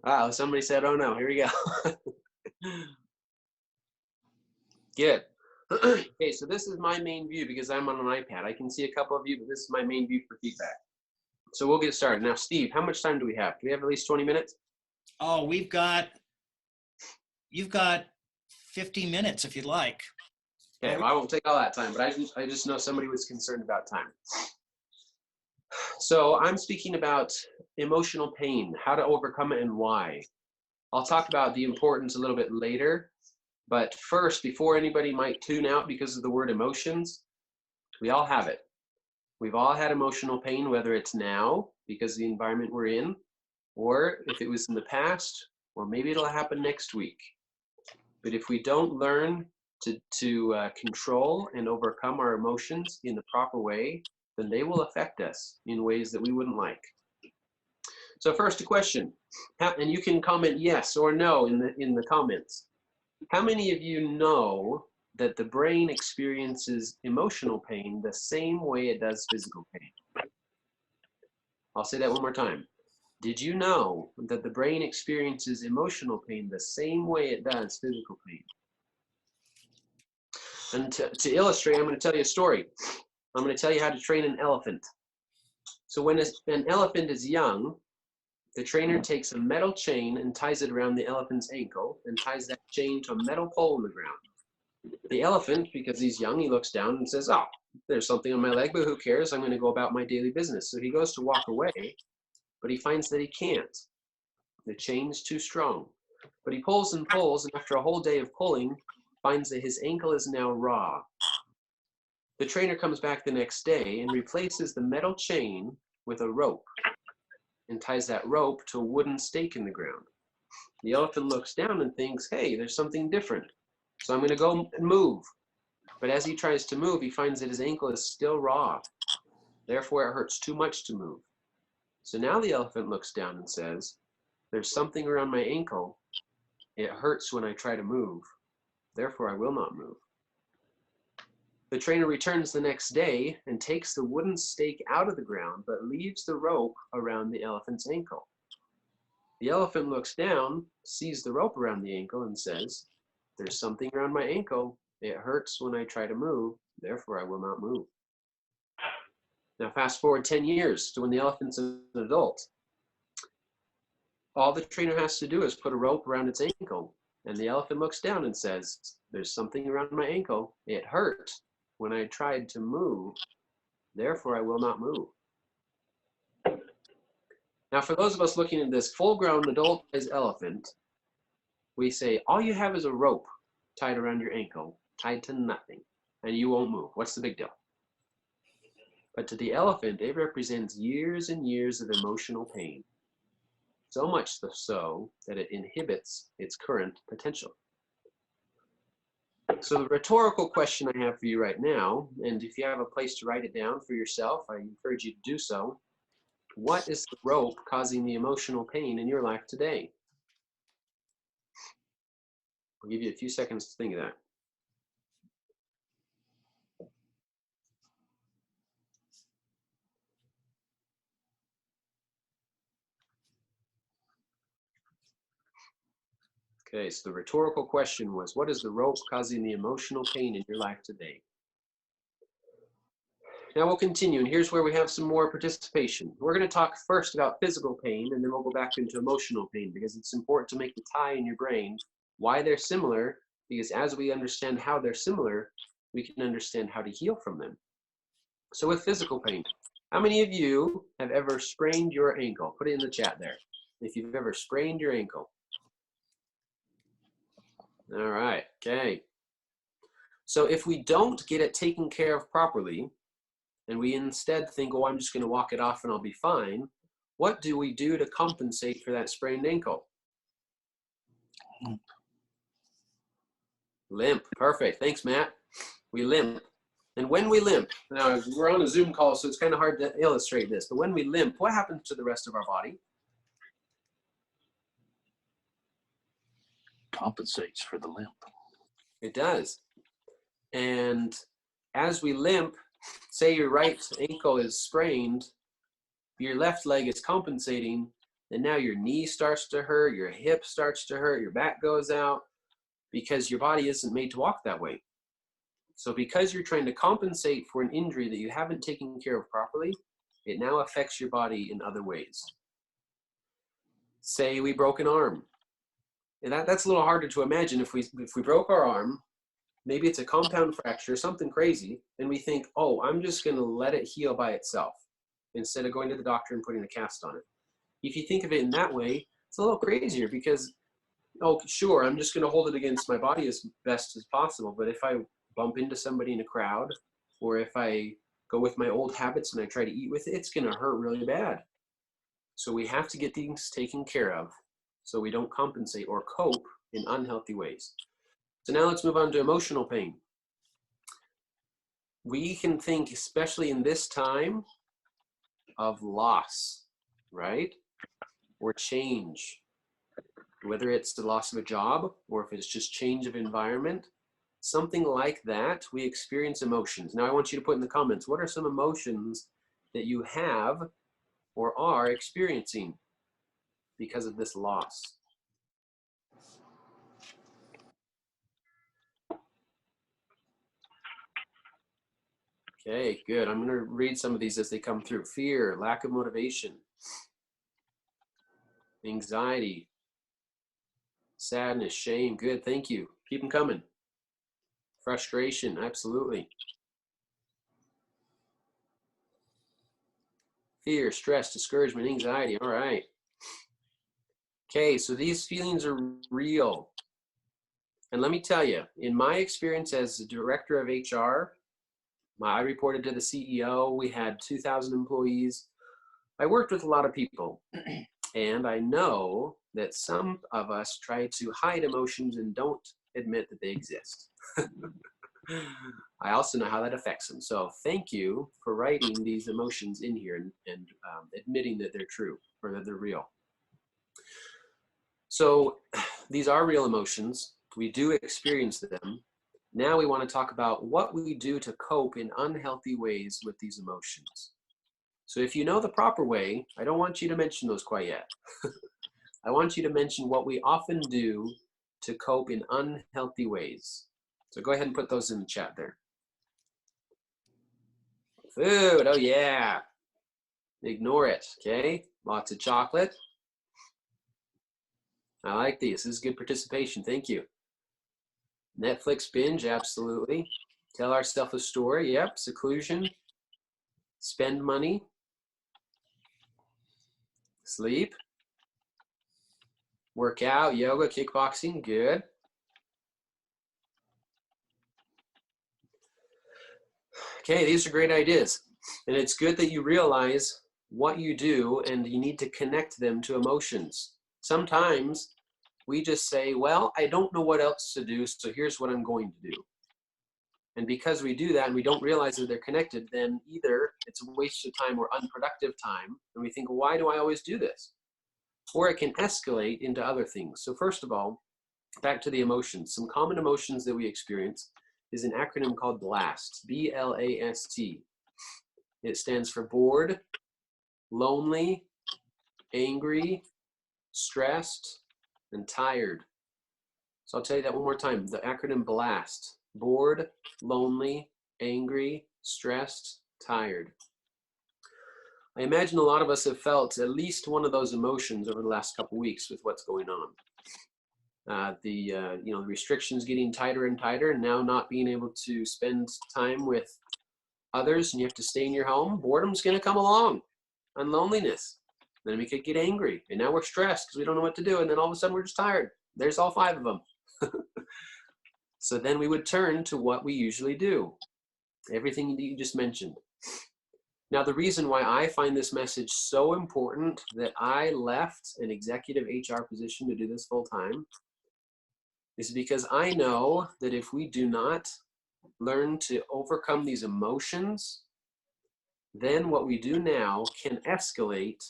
Wow, somebody said, oh no, here we go. Good. Okay, so this is my main view because I'm on an iPad. I can see a couple of you, but this is my main view for feedback. So we'll get started. Now, Steve, how much time do we have? Do we have at least 20 minutes? Oh, you've got 50 minutes if you'd like. Okay, well, I won't take all that time, but I just know somebody was concerned about time. So I'm speaking about emotional pain, how to overcome it and why. I'll talk about the importance a little bit later, but first, before anybody might tune out because of the word emotions, we all have it. We've all had emotional pain, whether it's now because of the environment we're in, or if it was in the past, or maybe it'll happen next week. But if we don't learn to control and overcome our emotions in the proper way, then they will affect us in ways that we wouldn't like. So first, a question, and you can comment yes or no in the comments. How many of you know that the brain experiences emotional pain the same way it does physical pain? I'll say that one more time. Did you know that the brain experiences emotional pain the same way it does physical pain? And to illustrate, I'm going to tell you a story. I'm going to tell you how to train an elephant. So when an elephant is young, the trainer takes a metal chain and ties it around the elephant's ankle and ties that chain to a metal pole in the ground. The elephant, because he's young, he looks down and says, oh, there's something on my leg, but who cares? I'm going to go about my daily business. So he goes to walk away, but he finds that he can't. The chain's too strong. But he pulls and pulls, and after a whole day of pulling, finds that his ankle is now raw. The trainer comes back the next day and replaces the metal chain with a rope and ties that rope to a wooden stake in the ground. The elephant looks down and thinks, hey, there's something different. So I'm going to go and move. But as he tries to move, he finds that his ankle is still raw. Therefore, it hurts too much to move. So now the elephant looks down and says, there's something around my ankle. It hurts when I try to move. Therefore, I will not move. The trainer returns the next day and takes the wooden stake out of the ground, but leaves the rope around the elephant's ankle. The elephant looks down, sees the rope around the ankle, and says, there's something around my ankle. It hurts when I try to move. Therefore, I will not move. Now, fast forward 10 years to when the elephant's an adult. All the trainer has to do is put a rope around its ankle, and the elephant looks down and says, there's something around my ankle. It hurt when I tried to move. Therefore, I will not move. Now, for those of us looking at this full-grown adult-sized elephant, we say, all you have is a rope tied around your ankle, tied to nothing, and you won't move. What's the big deal? But to the elephant, it represents years and years of emotional pain. So much so that it inhibits its current potential. So the rhetorical question I have for you right now, and if you have a place to write it down for yourself, I encourage you to do so. What is the rope causing the emotional pain in your life today? I'll give you a few seconds to think of that. Okay, so the rhetorical question was, what is the rope causing the emotional pain in your life today? Now we'll continue, and here's where we have some more participation. We're going to talk first about physical pain, and then we'll go back into emotional pain, because it's important to make the tie in your brain, why they're similar, because as we understand how they're similar, we can understand how to heal from them. So with physical pain, how many of you have ever sprained your ankle? Put it in the chat there, if you've ever sprained your ankle. All right, okay. So if we don't get it taken care of properly, and we instead think, oh, I'm just going to walk it off and I'll be fine, what do we do to compensate for that sprained ankle? Limp. Perfect. Thanks, Matt. We limp. And when we limp, now we're on a Zoom call, so it's kind of hard to illustrate this, but when we limp, what happens to the rest of our body? Compensates for the limp. It does. And as we limp, say your right ankle is sprained, your left leg is compensating, and now your knee starts to hurt, your hip starts to hurt, your back goes out, because your body isn't made to walk that way. So because you're trying to compensate for an injury that you haven't taken care of properly, it now affects your body in other ways. Say we broke an arm. And that's a little harder to imagine. If we broke our arm, maybe it's a compound fracture, something crazy, and we think, oh, I'm just going to let it heal by itself instead of going to the doctor and putting a cast on it. If you think of it in that way, it's a little crazier because, oh, sure, I'm just going to hold it against my body as best as possible. But if I bump into somebody in a crowd, or if I go with my old habits and I try to eat with it, it's going to hurt really bad. So we have to get things taken care of so we don't compensate or cope in unhealthy ways. So now let's move on to emotional pain. We can think, especially in this time, of loss, right? Or change, whether it's the loss of a job or if it's just change of environment, something like that, we experience emotions. Now I want you to put in the comments, what are some emotions that you have or are experiencing because of this loss? Okay, good. I'm going to read some of these as they come through. Fear, lack of motivation, anxiety, sadness, shame. Good, thank you. Keep them coming. Frustration, absolutely. Fear, stress, discouragement, anxiety. All right. Okay, so these feelings are real. And let me tell you, in my experience as the director of HR, I reported to the CEO. We had 2,000 employees. I worked with a lot of people. And I know that some of us try to hide emotions and don't admit that they exist. I also know how that affects them. So thank you for writing these emotions in here and admitting that they're true or that they're real. So these are real emotions. We do experience them. Now we want to talk about what we do to cope in unhealthy ways with these emotions. So if you know the proper way, I don't want you to mention those quite yet. I want you to mention what we often do to cope in unhealthy ways. So go ahead and put those in the chat there. Food, oh yeah. Ignore it, okay? Lots of chocolate. I like these. This is good participation. Thank you. Netflix binge, absolutely. Tell ourselves a story, yep. Seclusion. Spend money. Sleep. Work out, yoga, kickboxing, good. Okay, these are great ideas. And it's good that you realize what you do and you need to connect them to emotions. Sometimes we just say, well, I don't know what else to do, so here's what I'm going to do. And because we do that and we don't realize that they're connected, then either it's a waste of time or unproductive time, and we think, why do I always do this? Or it can escalate into other things. So first of all, back to the emotions. Some common emotions that we experience is an acronym called BLAST, B-L-A-S-T. It stands for bored, lonely, angry, stressed, and tired. So I'll tell you that one more time. The acronym BLAST, bored, lonely, angry, stressed, tired. I imagine a lot of us have felt at least one of those emotions over the last couple weeks with what's going on. The restrictions getting tighter and tighter, and now not being able to spend time with others, and you have to stay in your home. Boredom's going to come along, and loneliness. Then we could get angry, and now we're stressed because we don't know what to do, and then all of a sudden we're just tired. There's all 5 of them. So then we would turn to what we usually do. Everything that you just mentioned. Now, the reason why I find this message so important that I left an executive HR position to do this full time is because I know that if we do not learn to overcome these emotions, then what we do now can escalate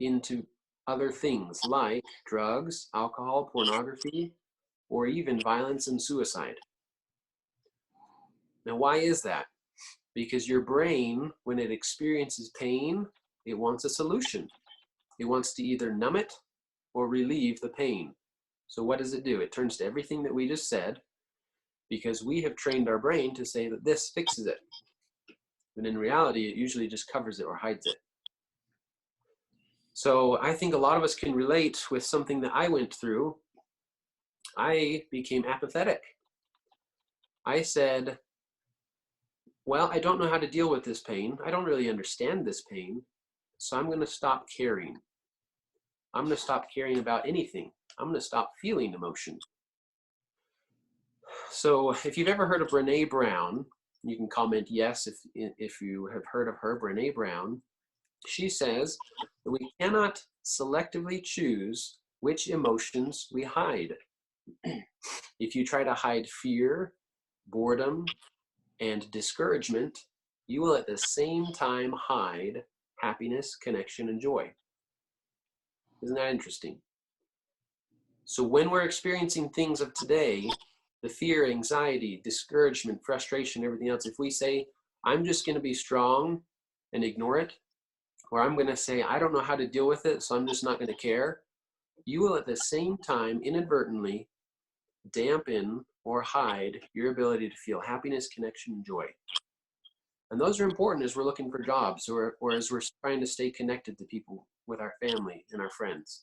into other things like drugs, alcohol, pornography, or even violence and suicide. Now, why is that? Because your brain, when it experiences pain, it wants a solution. it wants to either numb it or relieve the pain. So what does it do? It turns to everything that we just said, because we have trained our brain to say that this fixes it. But in reality, it usually just covers it or hides it. So I think a lot of us can relate with something that I went through. I became apathetic. I said, well, I don't know how to deal with this pain. I don't really understand this pain. So I'm going to stop caring. I'm going to stop caring about anything. I'm going to stop feeling emotion. So if you've ever heard of Brené Brown, you can comment yes if you have heard of her, Brené Brown. She says that we cannot selectively choose which emotions we hide. If you try to hide fear, boredom, and discouragement, you will at the same time hide happiness, connection, and joy. Isn't that interesting? So when we're experiencing things of today, the fear, anxiety, discouragement, frustration, everything else, if we say, I'm just going to be strong and ignore it, or I'm going to say, I don't know how to deal with it, so I'm just not going to care, you will at the same time inadvertently dampen or hide your ability to feel happiness, connection, and joy. And those are important as we're looking for jobs or as we're trying to stay connected to people with our family and our friends.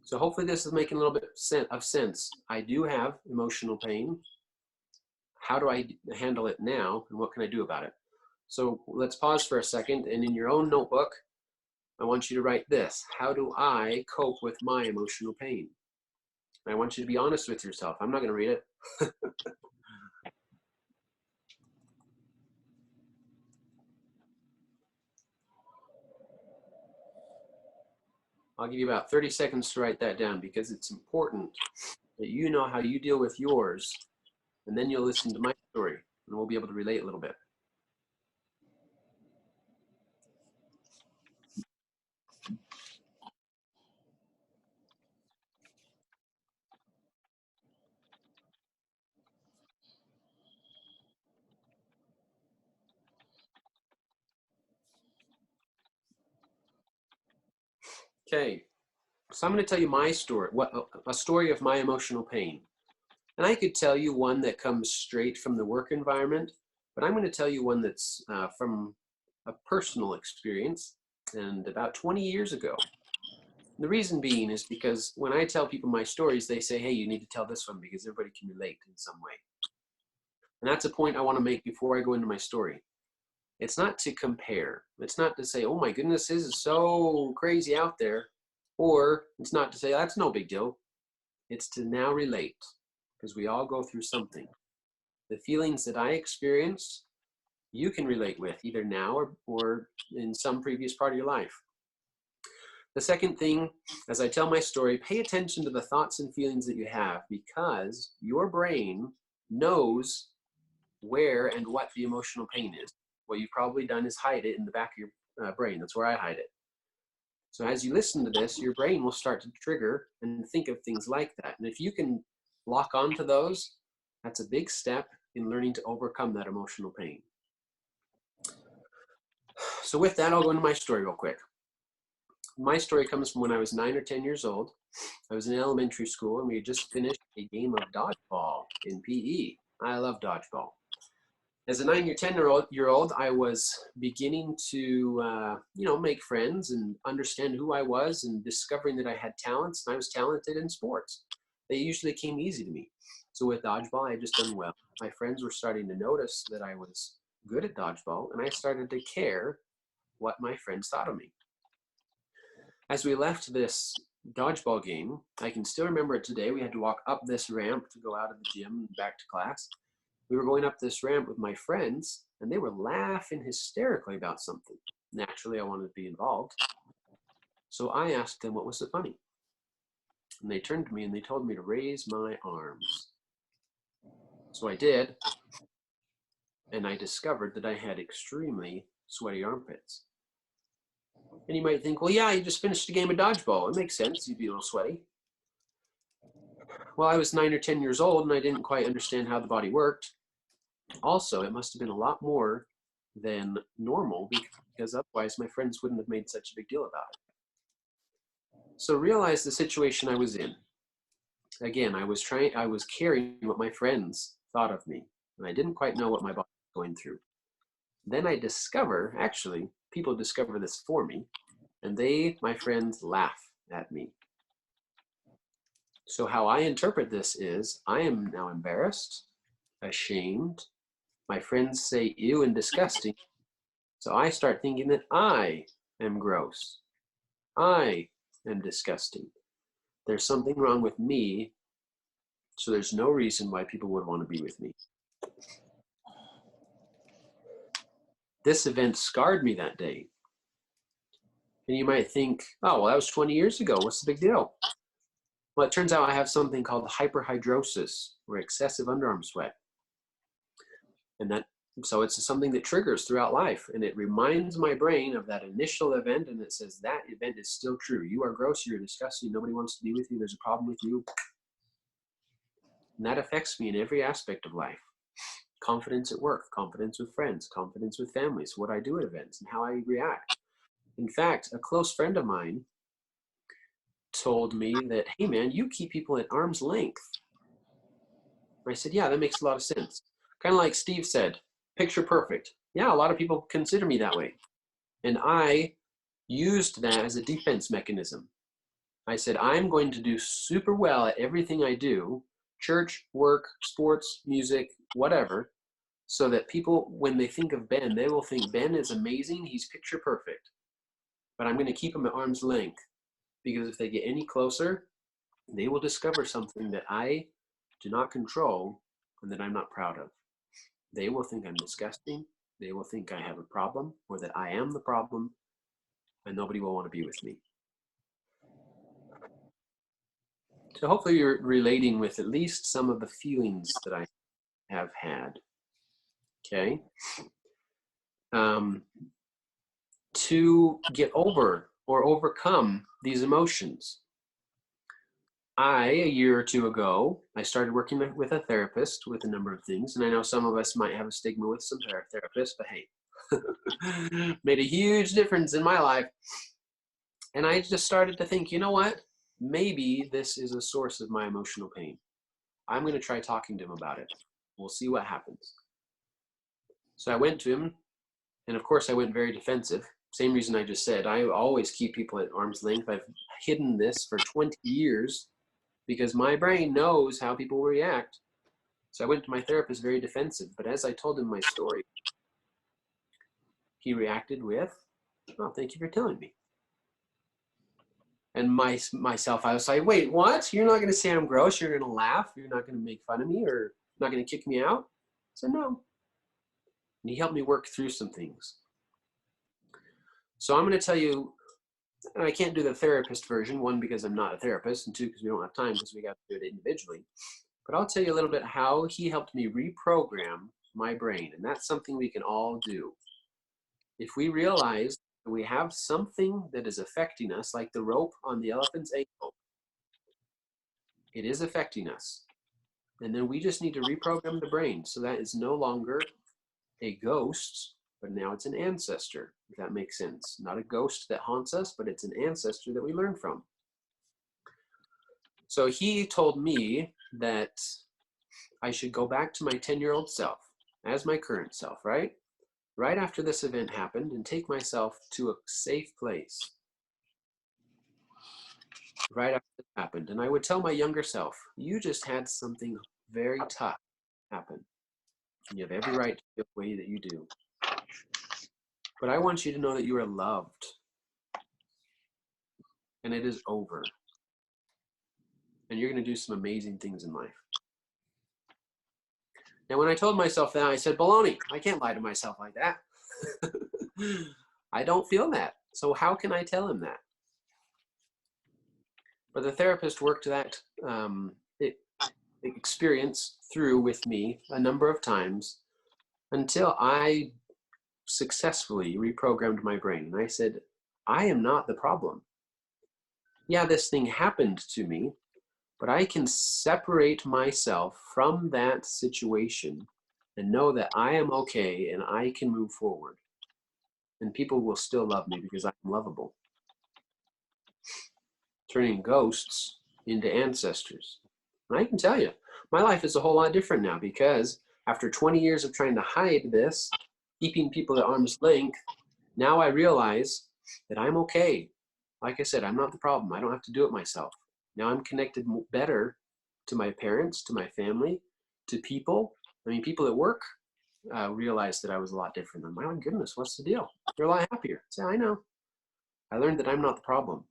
So hopefully this is making a little bit of sense. I do have emotional pain. How do I handle it now, and what can I do about it? So let's pause for a second, and in your own notebook, I want you to write this. How do I cope with my emotional pain? And I want you to be honest with yourself. I'm not going to read it. I'll give you about 30 seconds to write that down, because it's important that you know how you deal with yours, and then you'll listen to my story, and we'll be able to relate a little bit. Okay, so I'm going to tell you my story, a story of my emotional pain. And I could tell you one that comes straight from the work environment, but I'm going to tell you one that's from a personal experience, and about 20 years ago. The reason being is because when I tell people my stories, they say, hey, you need to tell this one because everybody can relate in some way. And that's a point I want to make before I go into my story. It's not to compare. It's not to say, oh my goodness, this is so crazy out there. Or it's not to say, that's no big deal. It's to now relate, because we all go through something. The feelings that I experience, you can relate with either now or in some previous part of your life. The second thing, as I tell my story, pay attention to the thoughts and feelings that you have, because your brain knows where and what the emotional pain is. What you've probably done is hide it in the back of your brain. That's where I hide it. So as you listen to this, your brain will start to trigger and think of things like that. And if you can lock onto those, that's a big step in learning to overcome that emotional pain. So with that, I'll go into my story real quick. My story comes from when I was 9 or 10 years old. I was in elementary school, and we had just finished a game of dodgeball in PE. I love dodgeball. As a 9 or 10-year-old, I was beginning to, make friends and understand who I was, and discovering that I had talents, and I was talented in sports. They usually came easy to me. So with dodgeball, I had just done well. My friends were starting to notice that I was good at dodgeball, and I started to care what my friends thought of me. As we left this dodgeball game, I can still remember it today. We had to walk up this ramp to go out of the gym and back to class. We were going up this ramp with my friends, and they were laughing hysterically about something. Naturally, I wanted to be involved. So I asked them what was so funny. And they turned to me and they told me to raise my arms. So I did, and I discovered that I had extremely sweaty armpits. And you might think, well, yeah, you just finished a game of dodgeball. It makes sense. You'd be a little sweaty. Well, I was 9 or 10 years old, and I didn't quite understand how the body worked. Also, it must have been a lot more than normal, because otherwise my friends wouldn't have made such a big deal about it. So realize the situation I was in. Again, I was carrying what my friends thought of me, and I didn't quite know what my body was going through. Then I discover, actually, people discover this for me, and my friends, laugh at me. So how I interpret this is, I am now embarrassed, ashamed. My friends say ew and disgusting. So I start thinking that I am gross. I am disgusting. There's something wrong with me, so there's no reason why people would want to be with me. This event scarred me that day. And you might think, oh, well, that was 20 years ago. What's the big deal? Well, it turns out I have something called hyperhidrosis, or excessive underarm sweat. And so it's something that triggers throughout life, and it reminds my brain of that initial event, and it says that event is still true. You are gross, you're disgusting, nobody wants to be with you, there's a problem with you. And that affects me in every aspect of life. Confidence at work, confidence with friends, confidence with families, what I do at events, and how I react. In fact, a close friend of mine told me that, hey man, you keep people at arm's length. I said, yeah, that makes a lot of sense. Kind of like Steve said, picture perfect. Yeah, a lot of people consider me that way. And I used that as a defense mechanism. I said, I'm going to do super well at everything I do, church, work, sports, music, whatever, so that people, when they think of Ben, they will think Ben is amazing, he's picture perfect. But I'm going to keep him at arm's length, because if they get any closer, they will discover something that I do not control and that I'm not proud of. They will think I'm disgusting. They will think I have a problem, or that I am the problem, and nobody will want to be with me. So hopefully you're relating with at least some of the feelings that I have had. Okay. To get over or overcome these emotions, a year or two ago, I started working with a therapist with a number of things. And I know some of us might have a stigma with some therapists, but hey, made a huge difference in my life. And I just started to think, you know what? Maybe this is a source of my emotional pain. I'm going to try talking to him about it. We'll see what happens. So I went to him, and of course I went very defensive. Same reason I just said. I always keep people at arm's length. I've hidden this for 20 years because my brain knows how people will react. So I went to my therapist very defensive. But as I told him my story, he reacted with, oh, thank you for telling me. And myself, I was like, wait, what? You're not going to say I'm gross? You're going to laugh? You're not going to make fun of me, or not going to kick me out? I said, no. And he helped me work through some things. So I'm going to tell you, and I can't do the therapist version, one, because I'm not a therapist, and two, because we don't have time, because we got to do it individually. But I'll tell you a little bit how he helped me reprogram my brain. And that's something we can all do. If we realize that we have something that is affecting us, like the rope on the elephant's ankle, it is affecting us. And then we just need to reprogram the brain. So that is no longer a ghost, but now it's an ancestor, if that makes sense. Not a ghost that haunts us, but it's an ancestor that we learn from. So he told me that I should go back to my 10-year-old self as my current self, right? Right after this event happened, and take myself to a safe place. Right after it happened. And I would tell my younger self, you just had something very tough happen. And you have every right to feel the way that you do. But I want you to know that you are loved. And it is over. And you're going to do some amazing things in life. Now, when I told myself that, I said, baloney, I can't lie to myself like that. I don't feel that. So how can I tell him that? But the therapist worked that experience through with me a number of times until I successfully reprogrammed my brain. And I said, I am not the problem. Yeah, this thing happened to me, but I can separate myself from that situation and know that I am okay and I can move forward. And people will still love me because I'm lovable. turning ghosts into ancestors. And I can tell you, my life is a whole lot different now because after 20 years of trying to hide this, keeping people at arm's length, now I realize that I'm okay. Like I said, I'm not the problem. I don't have to do it myself. Now I'm connected better to my parents, to my family, to people. I mean, people at work realized that I was a lot different. And my goodness, what's the deal? They're a lot happier. So I know. I learned that I'm not the problem.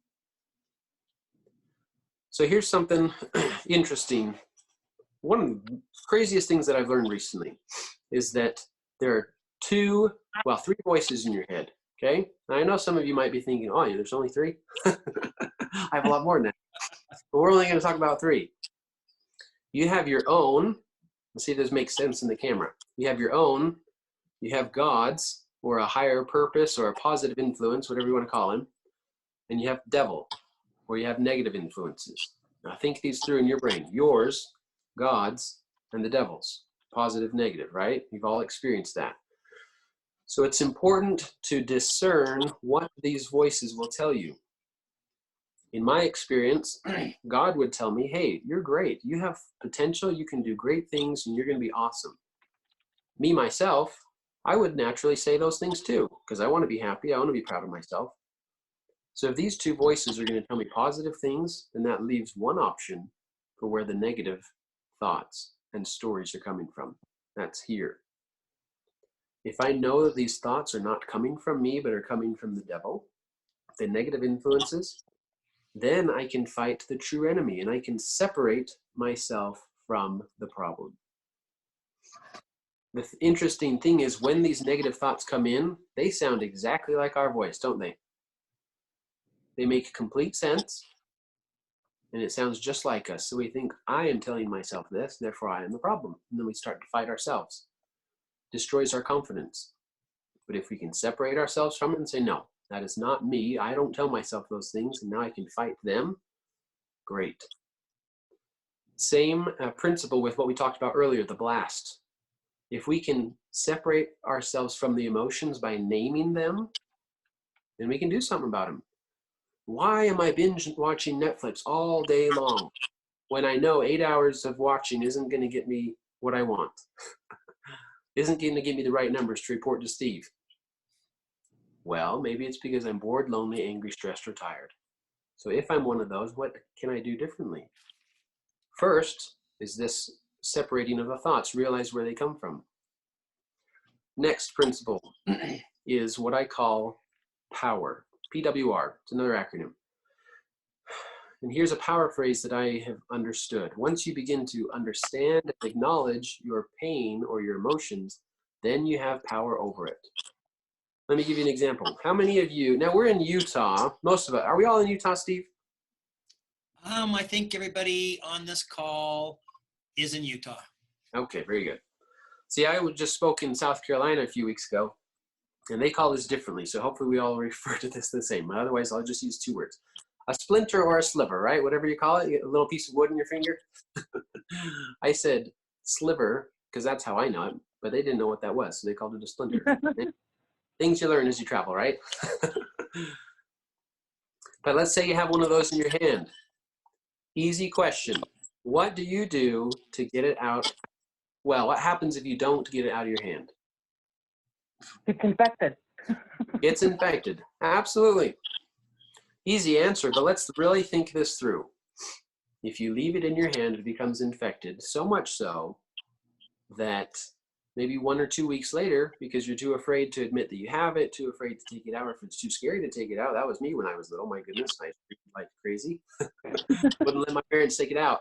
So here's something interesting. One of the craziest things that I've learned recently is that there are three voices in your head. Okay. Now I know some of you might be thinking, oh, yeah, there's only three. I have a lot more than that. But we're only going to talk about three. You have your own. Let's see if this makes sense in the camera. You have your own. You have God's, or a higher purpose, or a positive influence, whatever you want to call him. And you have devil, or you have negative influences. Now think these through in your brain. Yours, God's, and the devil's. Positive, negative, right? You've all experienced that. So it's important to discern what these voices will tell you. In my experience, God would tell me, hey, you're great. You have potential. You can do great things, and you're going to be awesome. Me, myself, I would naturally say those things too, because I want to be happy. I want to be proud of myself. So if these two voices are going to tell me positive things, then that leaves one option for where the negative thoughts and stories are coming from. That's here. If I know that these thoughts are not coming from me, but are coming from the devil, the negative influences, then I can fight the true enemy and I can separate myself from the problem. The interesting thing is when these negative thoughts come in, they sound exactly like our voice, don't they? They make complete sense and it sounds just like us. So we think, I am telling myself this, therefore I am the problem. And then we start to fight ourselves. Destroys our confidence. But if we can separate ourselves from it and say, no, that is not me. I don't tell myself those things, and now I can fight them. Great. Same principle with what we talked about earlier, the blast. If we can separate ourselves from the emotions by naming them, then we can do something about them. Why am I binge watching Netflix all day long when I know 8 hours of watching isn't going to get me what I want? Isn't going to give me the right numbers to report to Steve? Well, maybe it's because I'm bored, lonely, angry, stressed, or tired. So if I'm one of those, what can I do differently? First is this separating of the thoughts, realize where they come from. Next principle is what I call power, PWR. It's another acronym. And here's a power phrase that I have understood. Once you begin to understand and acknowledge your pain or your emotions, then you have power over it. Let me give you an example. How many of you, now we're in Utah, most of us, are we all in Utah, Steve? I think everybody on this call is in Utah. Okay, very good. See, I just spoke in South Carolina a few weeks ago, and they call this differently. So hopefully we all refer to this the same. Otherwise, I'll just use two words. A splinter or a sliver, right? Whatever you call it, you get a little piece of wood in your finger. I said sliver because that's how I know it, but they didn't know what that was, so they called it a splinter. Things you learn as you travel, right? But let's say you have one of those in your hand. Easy question. What do you do to get it out? Well, what happens if you don't get it out of your hand? It's infected. It's infected. Absolutely. Easy answer, but let's really think this through. If you leave it in your hand, it becomes infected, so much so that maybe 1 or 2 weeks later, because you're too afraid to admit that you have it, too afraid to take it out, or if it's too scary to take it out. That was me when I was little. My goodness, I screamed like crazy. Wouldn't let my parents take it out.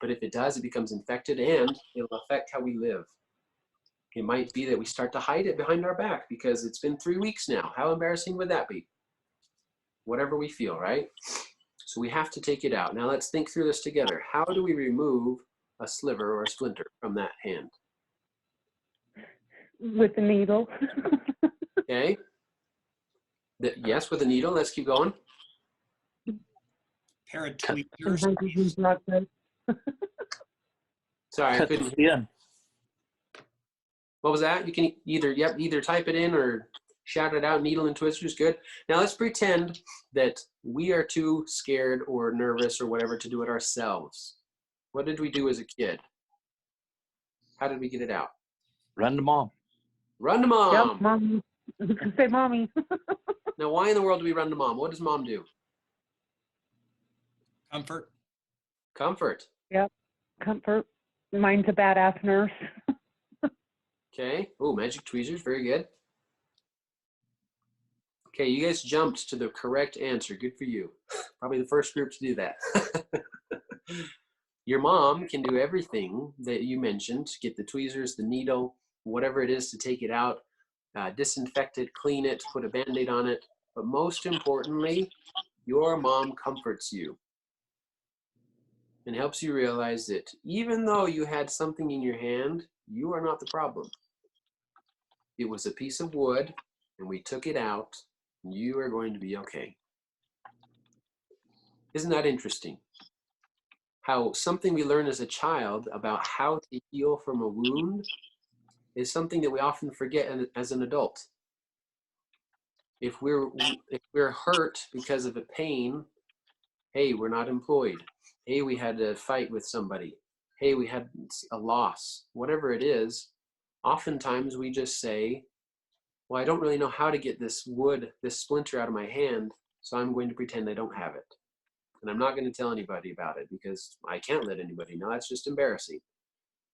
But if it does, it becomes infected and it'll affect how we live. It might be that we start to hide it behind our back because it's been 3 weeks now. How embarrassing would that be? Whatever we feel, right? So we have to take it out. Now let's think through this together. How do we remove a sliver or a splinter from that hand? With the needle. Okay. Yes, with a needle. Let's keep going. Pair of tweezers. Sorry, I couldn't. Yeah. What was that? You can either type it in or Shout it out, needle and twisters, good. Now let's pretend that we are too scared or nervous or whatever to do it ourselves. What did we do as a kid? How did we get it out? Run to mom. Run to mom. Yep, mommy. You can say mommy. Now, why in the world do we run to mom? What does mom do? Comfort. Comfort. Yep. Comfort. Mine's a badass nurse. Okay. Oh, magic tweezers. Very good. Okay, you guys jumped to the correct answer. Good for you. Probably the first group to do that. Your mom can do everything that you mentioned. Get the tweezers, the needle, whatever it is to take it out, disinfect it, clean it, put a Band-Aid on it. But most importantly, your mom comforts you and helps you realize that even though you had something in your hand, you are not the problem. It was a piece of wood and we took it out and you are going to be okay. Isn't that interesting? How something we learn as a child about how to heal from a wound is something that we often forget as an adult. If we're hurt because of a pain, hey, we're not employed. Hey, we had a fight with somebody. Hey, we had a loss. Whatever it is, oftentimes we just say, well, I don't really know how to get this wood, this splinter out of my hand, so I'm going to pretend I don't have it. And I'm not going to tell anybody about it because I can't let anybody know. That's just embarrassing.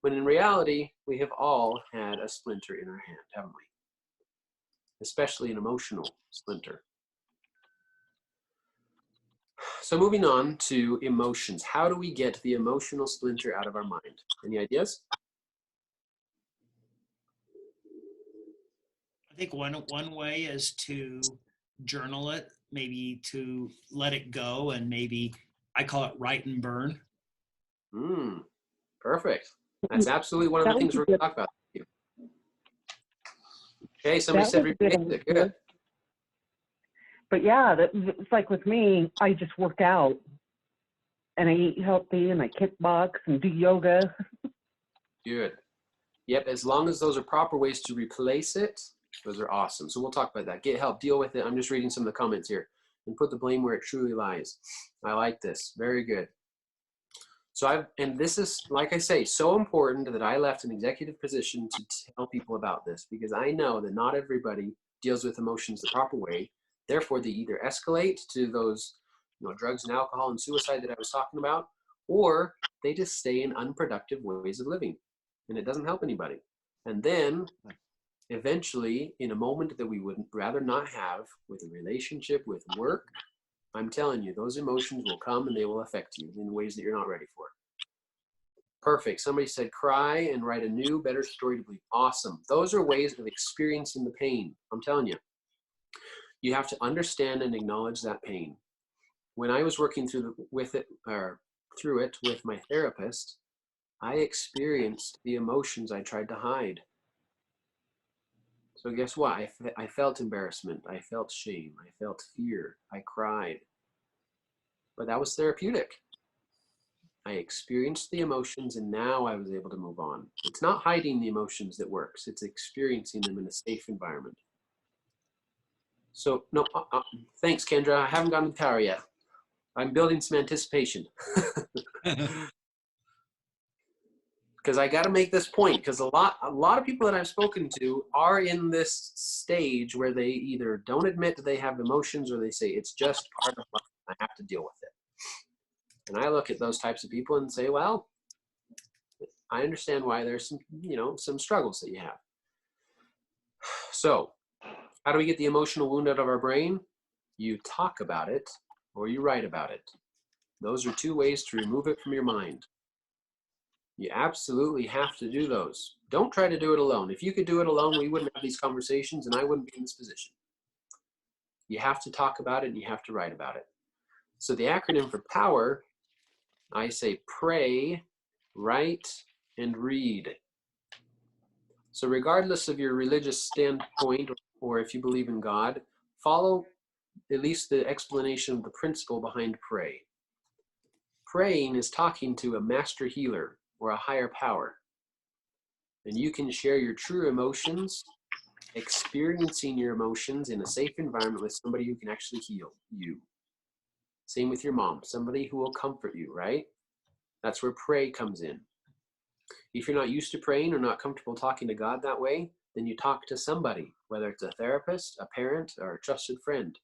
When in reality, we have all had a splinter in our hand, haven't we? Especially an emotional splinter. So moving on to emotions. How do we get the emotional splinter out of our mind? Any ideas? I think one way is to journal it, maybe to let it go, and maybe I call it write and burn. Perfect. That's absolutely one of the things we're going to talk about. Okay, somebody said replace it. Good. But yeah, it's like with me, I just work out and I eat healthy and I kickbox and do yoga. Good. Yep, as long as those are proper ways to replace it, those are awesome. So we'll talk about that. Get help, deal with it. I'm just reading some of the comments here. And put the blame where it truly lies. I like this. Very good. So and this is, like I say, so important that I left an executive position to tell people about this because I know that not everybody deals with emotions the proper way. Therefore, they either escalate to those, drugs and alcohol and suicide that I was talking about, or they just stay in unproductive ways of living, and it doesn't help anybody. And then, eventually, in a moment that we would rather not have with a relationship, with work, I'm telling you, those emotions will come and they will affect you in ways that you're not ready for. Perfect. Somebody said cry and write a new, better story to believe. Awesome. Those are ways of experiencing the pain. I'm telling you. You have to understand and acknowledge that pain. When I was working through it with my therapist, I experienced the emotions I tried to hide. So guess what? I felt embarrassment. I felt shame. I felt fear. I cried. But that was therapeutic. I experienced the emotions and now I was able to move on. It's not hiding the emotions that works. It's experiencing them in a safe environment. So, no, thanks, Kendra. I haven't gotten to the power yet. I'm building some anticipation. Because I got to make this point, because a lot of people that I've spoken to are in this stage where they either don't admit that they have emotions or they say it's just part of life. I have to deal with it. And I look at those types of people and say, well, I understand why there's some struggles that you have. So, how do we get the emotional wound out of our brain? You talk about it or you write about it. Those are two ways to remove it from your mind. You absolutely have to do those. Don't try to do it alone. If you could do it alone, we wouldn't have these conversations and I wouldn't be in this position. You have to talk about it and you have to write about it. So the acronym for POWER, I say pray, write, and read. So regardless of your religious standpoint or if you believe in God, follow at least the explanation of the principle behind pray. Praying is talking to a master healer, or a higher power. And you can share your true emotions, experiencing your emotions in a safe environment with somebody who can actually heal you. Same with your mom, somebody who will comfort you, right? That's where pray comes in. If you're not used to praying or not comfortable talking to God that way, then you talk to somebody, whether it's a therapist, a parent, or a trusted friend.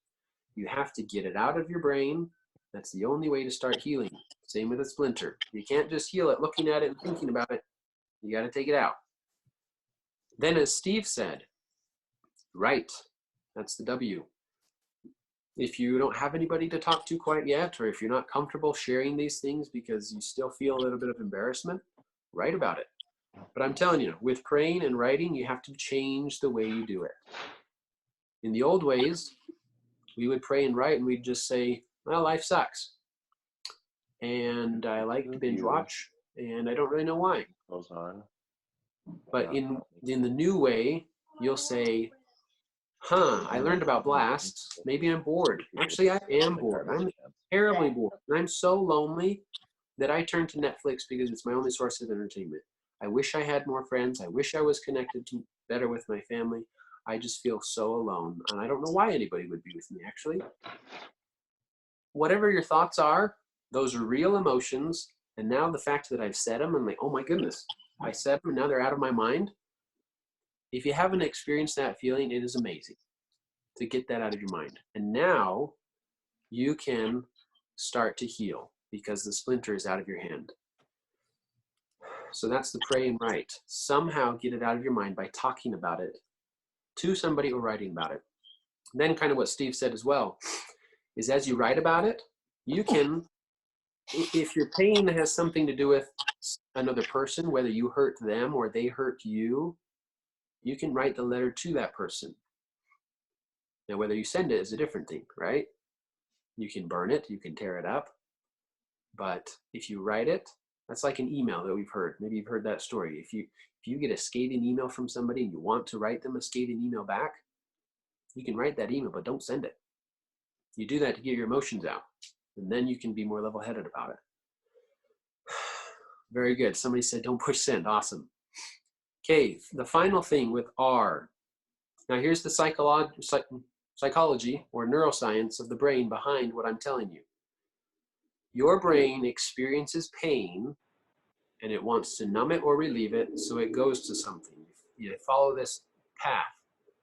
You have to get it out of your brain. That's the only way to start healing. Same with a splinter. You can't just heal it looking at it and thinking about it. You got to take it out. Then, as Steve said, write. That's the W. If you don't have anybody to talk to quite yet, or if you're not comfortable sharing these things because you still feel a little bit of embarrassment, write about it. But I'm telling you, with praying and writing, you have to change the way you do it. In the old ways, we would pray and write and we'd just say, well, life sucks. And I like to binge watch, and I don't really know why. But in the new way, you'll say, I learned about blasts. Maybe I'm bored. Actually, I am bored. I'm terribly bored. And I'm so lonely that I turn to Netflix because it's my only source of entertainment. I wish I had more friends. I wish I was connected to better with my family. I just feel so alone. And I don't know why anybody would be with me, actually. Whatever your thoughts are, those are real emotions. And now the fact that I've said them, I'm like, oh my goodness, I said them and now they're out of my mind. If you haven't experienced that feeling, it is amazing to get that out of your mind. And now you can start to heal because the splinter is out of your hand. So that's the pray and write. Somehow get it out of your mind by talking about it to somebody or writing about it. Then kind of what Steve said as well is as you write about it, you can, if your pain has something to do with another person, whether you hurt them or they hurt you, you can write the letter to that person. Now, whether you send it is a different thing, right? You can burn it, you can tear it up. But if you write it, that's like an email that we've heard. Maybe you've heard that story. If you get a scathing email from somebody and you want to write them a scathing email back, you can write that email, but don't send it. You do that to get your emotions out, and then you can be more level-headed about it. Very good. Somebody said, don't push send. Awesome. Okay, the final thing with R. Now here's the psychology or neuroscience of the brain behind what I'm telling you. Your brain experiences pain and it wants to numb it or relieve it, so it goes to something. You follow this path.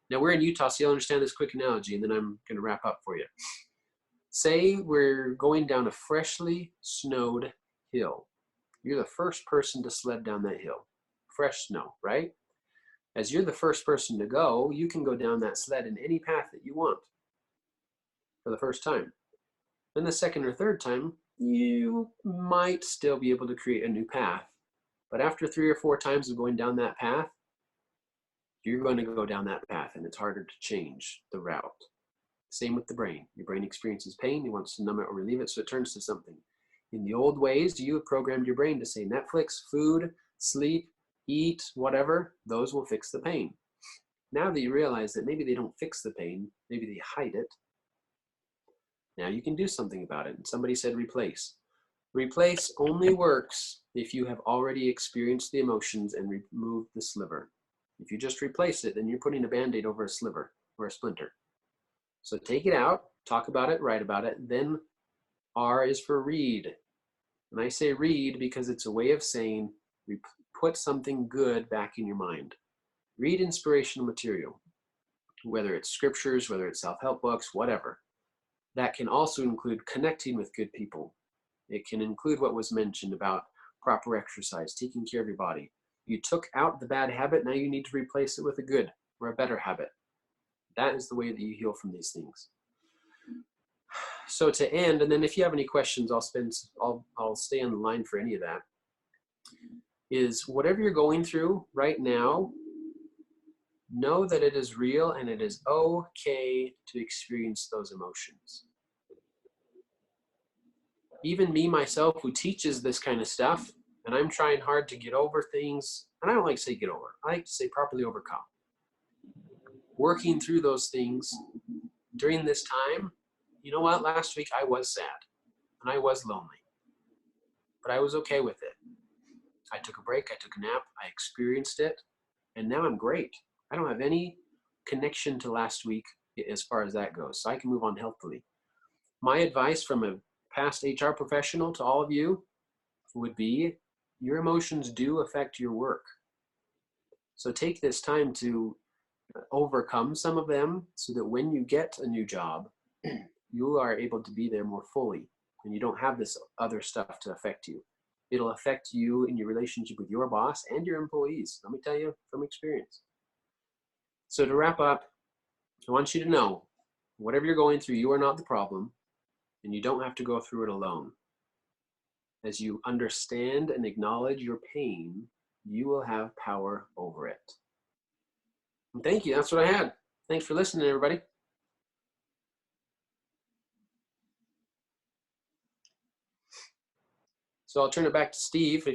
Now we're in Utah, so you'll understand this quick analogy, and then I'm going to wrap up for you. Say we're going down a freshly snowed hill. You're the first person to sled down that hill. Fresh snow, right? As you're the first person to go, you can go down that sled in any path that you want for the first time. Then the second or third time, you might still be able to create a new path. But after 3 or 4 times of going down that path, you're going to go down that path and it's harder to change the route. Same with the brain. Your brain experiences pain, it wants to numb it or relieve it, so it turns to something. In the old ways, you have programmed your brain to say Netflix, food, sleep, eat, whatever, those will fix the pain. Now that you realize that maybe they don't fix the pain, maybe they hide it, now you can do something about it. And somebody said replace. Replace only works if you have already experienced the emotions and removed the sliver. If you just replace it, then you're putting a Band-Aid over a sliver or a splinter. So take it out, talk about it, write about it. Then R is for read. And I say read because it's a way of saying put something good back in your mind. Read inspirational material, whether it's scriptures, whether it's self-help books, whatever. That can also include connecting with good people. It can include what was mentioned about proper exercise, taking care of your body. You took out the bad habit, now you need to replace it with a good or a better habit. That is the way that you heal from these things. So to end, and then if you have any questions, I'll stay on the line for any of that, is whatever you're going through right now, know that it is real and it is okay to experience those emotions. Even me, myself, who teaches this kind of stuff, and I'm trying hard to get over things, and I don't like to say get over, I like to say properly overcome. Working through those things during this time, you know what, last week I was sad, and I was lonely, but I was okay with it. I took a break, I took a nap, I experienced it, and now I'm great. I don't have any connection to last week as far as that goes, so I can move on healthily. My advice from a past HR professional to all of you would be, your emotions do affect your work. So take this time to overcome some of them so that when you get a new job, you are able to be there more fully and you don't have this other stuff to affect you. It'll affect you in your relationship with your boss and your employees. Let me tell you from experience. So to wrap up, I want you to know, whatever you're going through, you are not the problem, and you don't have to go through it alone. As you understand and acknowledge your pain, you will have power over it. And thank you. That's what I had. Thanks for listening, everybody. So I'll turn it back to Steve.